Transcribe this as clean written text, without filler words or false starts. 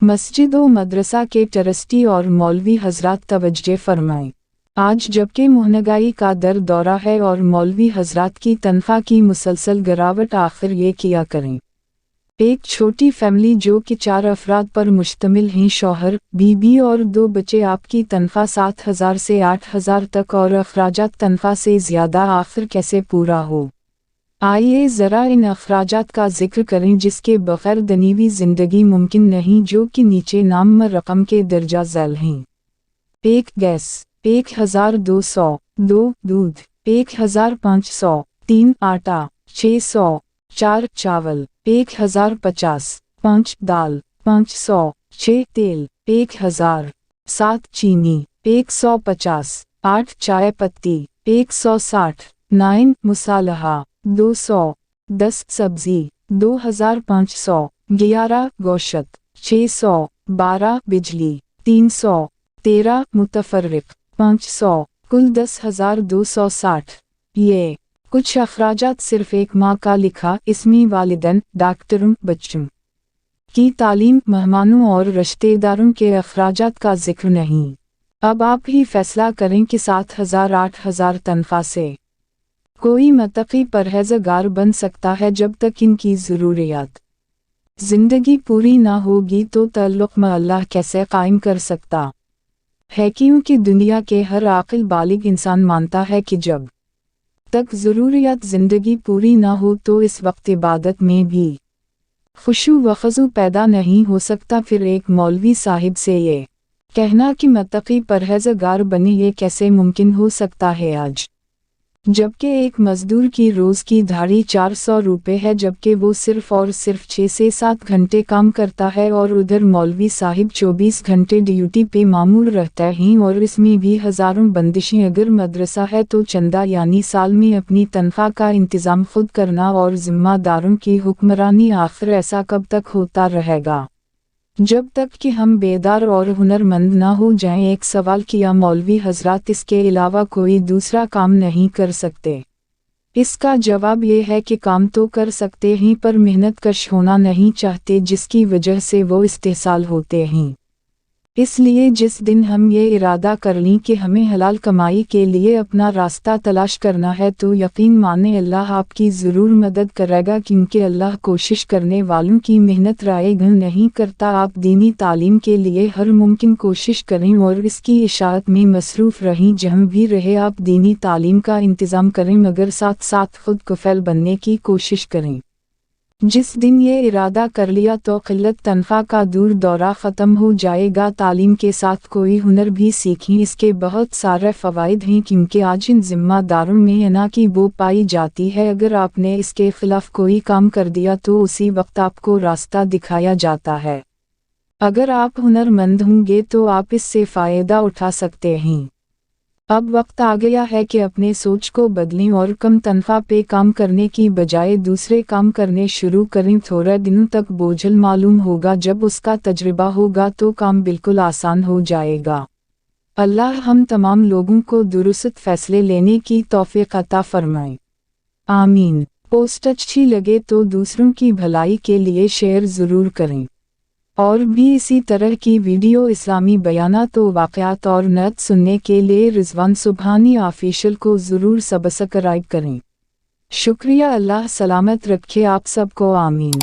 मस्जिद व मदरसा के ट्रस्टी और मौलवी हजरात तवज्जो फरमाएं। आज जबकि महंगाई का दर दौरा है और मौलवी हजरात की तनख्वाह की मुसलसल गिरावट, आखिर ये किया करें। एक छोटी फैमिली जो कि 4 अफराद पर मुश्तमिल हैं, शौहर, बीबी और 2 बच्चे, आपकी तनख्वाह 7,000 से 8,000 तक और अखराजात तनख्वाह से ज़्यादा, आखिर कैसे पूरा हो? आइए ज़रा इन अखराजात का जिक्र करें जिसके बगैर दनीवी ज़िंदगी मुमकिन नहीं, जो कि नीचे नाम रकम के दर्जा झैल हैं। 1 गैस 1,200, 2 दूध 1,500, 3 आटा 600, 4 चावल 1,050, 5 दाल 500, 6 तेल 1,000, 7 चीनी 150, 8 चाय पत्ती 160, 9 मुसालहा 200, 10 सब्जी 2,500, 11 गोश्त 600, 12 बिजली 300, 13 मुतफर्रिक 500, कुल 10,260। ये कुछ अखराजात सिर्फ एक माह का लिखा इसमी वालिदैन, डॉक्टरों, बच्चों की तालीम, मेहमानों और रिश्तेदारों के अखराजात का जिक्र नहीं। अब आप ही फैसला करें कि 7,000 8,000 तनख्वाह से कोई मुत्तकी परहेज़गार बन सकता है जब तक इनकी ज़रूरियात ज़िंदगी पूरी ना होगी तो ताल्लुक़ में अल्लाह कैसे कायम कर सकता है? क्योंकि दुनिया के हर आक़िल बालिग इंसान मानता है कि जब तक ज़रूरियात ज़िंदगी पूरी ना हो तो इस वक्त इबादत में भी खुशू व ख़ुज़ू पैदा नहीं हो सकता। फिर एक मौलवी साहिब से ये कहना कि मुत्तकी परहेज़गार बने, ये कैसे मुमकिन हो सकता है आज जबकि एक मज़दूर की रोज़ की दिहाड़ी 400 रुपये है, जबकि वो सिर्फ़ और सिर्फ 6 से 7 घंटे काम करता है और उधर मौलवी साहिब 24 घंटे ड्यूटी पे मामूर रहता है और इसमें भी हज़ारों बंदिशें। अगर मदरसा है तो चंदा यानी साल में अपनी तनख्वाह का इंतज़ाम खुद करना और ज़िम्मेदारों की हुक्मरानी, आखिर ऐसा कब तक होता रहेगा जब तक कि हम बेदार और हुनरमंद ना हो जाएं? एक सवाल किया मौलवी हजरात, इसके अलावा कोई दूसरा काम नहीं कर सकते? इसका जवाब ये है कि काम तो कर सकते हैं पर मेहनत कश होना नहीं चाहते, जिसकी वजह से वो इस्तेहसाल होते हैं। इसलिए जिस दिन हम ये इरादा कर लें कि हमें हलाल कमाई के लिए अपना रास्ता तलाश करना है तो यकीन माने अल्लाह आपकी ज़रूर मदद करेगा, क्योंकि अल्लाह कोशिश करने वालों की मेहनत रायगं नहीं करता। आप दीनी तालीम के लिए हर मुमकिन कोशिश करें और इसकी इशाअत में मसरूफ़ रहें। जहाँ भी रहे आप दीनी तालीम का इंतज़ाम करें, मगर साथ साथ खुद कफ़ैल बनने की कोशिश करें। जिस दिन ये इरादा कर लिया तो क़िल्लत तनख्वाह का दूर दौरा ख़त्म हो जाएगा। तालीम के साथ कोई हुनर भी सीखें, इसके बहुत सारे फ़वाइद हैं, क्योंकि आज इन ज़िम्मेदारों में अना की बो पाई जाती है। अगर आपने इसके ख़िलाफ़ कोई काम कर दिया तो उसी वक्त आपको रास्ता दिखाया जाता है। अगर आप हुनरमंद होंगे तो आप इससे फ़ायदा उठा सकते हैं। अब वक्त आ गया है कि अपने सोच को बदलें और कम तनख्वाह पे काम करने की बजाय दूसरे काम करने शुरू करें। थोड़े दिनों तक बोझल मालूम होगा, जब उसका तजुर्बा होगा तो काम बिल्कुल आसान हो जाएगा। अल्लाह हम तमाम लोगों को दुरुस्त फ़ैसले लेने की तौफ़ीक़ अता फ़रमाए, आमीन। पोस्ट अच्छी लगे तो दूसरों की भलाई के लिए शेयर ज़रूर करें और भी इसी तरह की वीडियो, इस्लामी बयानात व वाक़यात और नत सुनने के लिए रिज़वान सुबहानी ऑफ़िशियल को ज़रूर सब्सक्राइब करें। शुक्रिया। अल्लाह सलामत रखे आप सबको, आमीन।